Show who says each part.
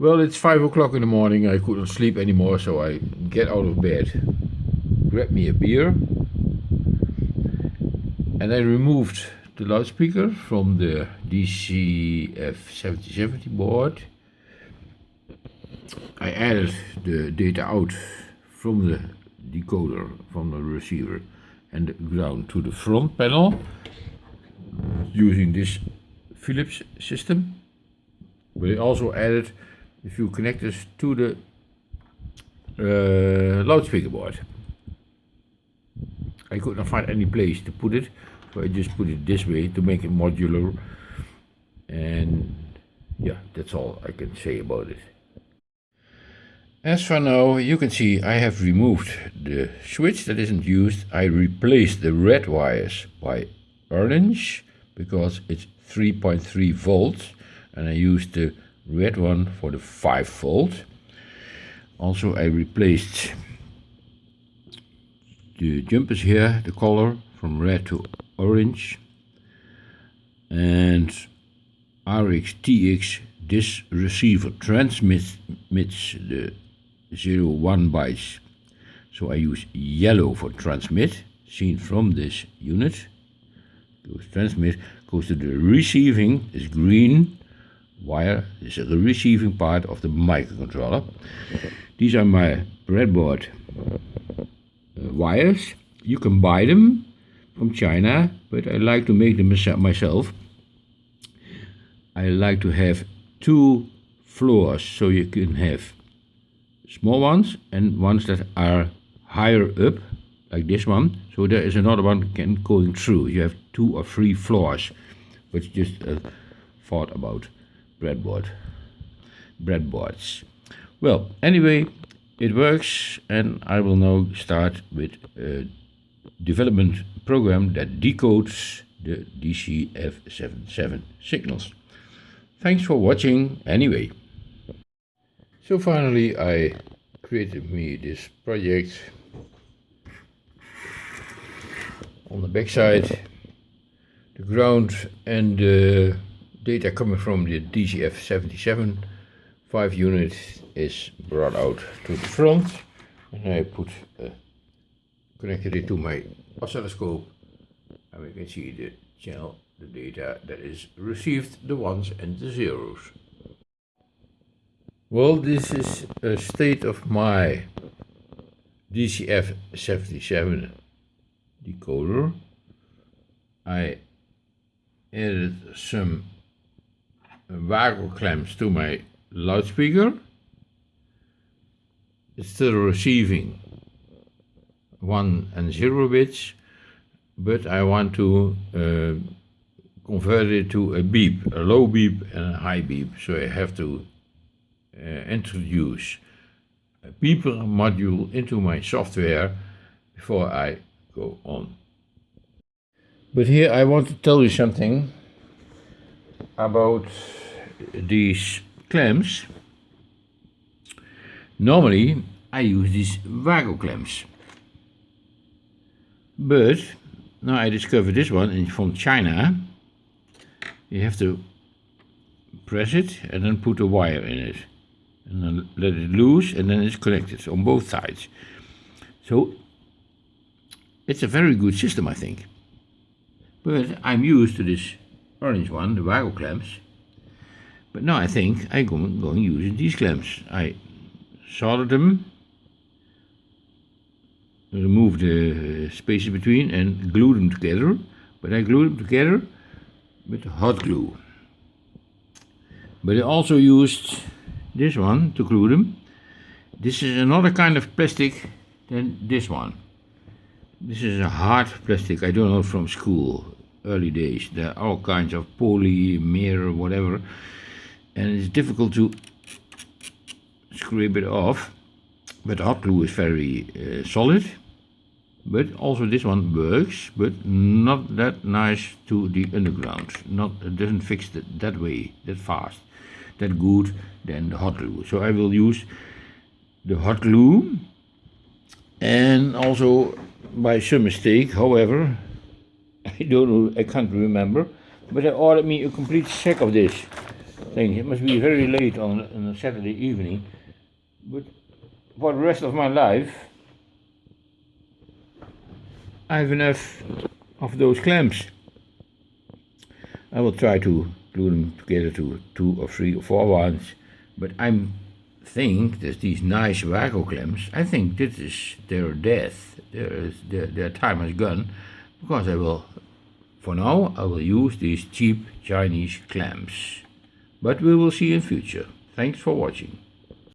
Speaker 1: Well, it's 5 o'clock in the morning. I couldn't sleep anymore, so I get out of bed, grab me a beer, and I removed the loudspeaker from the DCF77 board. I added the data out from the decoder, from the receiver, and the ground to the front panel using this Philips system. But I also added a few connectors to the loudspeaker board. I could not find any place to put it, so I just put it this way to make it modular. And yeah, that's all I can say about it. As for now, you can see I have removed the switch that isn't used. I replaced the red wires by orange because it's 3.3 volts, and I used the red one for the 5 volt. Also, I replaced the jumpers here, the color from red to orange, and RX-TX, this receiver transmits the 01 bytes, so I use yellow for transmit, seen from this unit. Goes transmit, goes to the receiving, is green wire, this is the receiving part of the microcontroller. These are my breadboard wires. You can buy them from China, but I like to make them myself. I like to have 2 floors, so you can have small ones and ones that are higher up, like this one. So there is another one going through. You have 2 or 3 floors, which just a thought about breadboards. Well, anyway, it works, and I will now start with a development program that decodes the DCF77 signals. Thanks for watching anyway. So finally I created me this project. On the back side, the ground and the data coming from the DCF77 5 unit is brought out to the front, and I connected it to my oscilloscope, and we can see the channel, the data that is received, the ones and the zeros. Well, this is a state of my DCF77 decoder. I added some waggle clamps to my loudspeaker. It's still receiving 1 and 0 bits, but I want to convert it to a beep, a low beep and a high beep. So I have to introduce a beeper module into my software before I go on. But here I want to tell you something about these clamps. Normally I use these waggle clamps, but now I discovered this one from China. You have to press it and then put a wire in it, and then let it loose, and then it's connected on both sides. So it's a very good system, I think. But I'm used to this orange one, the waggle clamps. But now I think I'm going using these clamps. I soldered them, remove the spaces between, and glue them together. But I glue them together with hot glue. But I also used this one to glue them. This is another kind of plastic than this one. This is a hard plastic, I don't know, from school, early days. There are all kinds of polymer, whatever, and it's difficult to scrape it off. But hot glue is very solid. But also this one works, but not that nice to the underground. It doesn't fix it that way, that fast, that good than the hot glue. So I will use the hot glue, and also by some mistake, however, I don't know, I can't remember, but I ordered me a complete set of this. thing. It must be very late on a Saturday evening, but for the rest of my life I have enough of those clamps. I will try to glue them together to 2 or 3 or 4 ones, but I think that these nice Waco clamps, I think this is their death. Their time has gone, because for now I will use these cheap Chinese clamps. But we will see in future. Thanks for watching.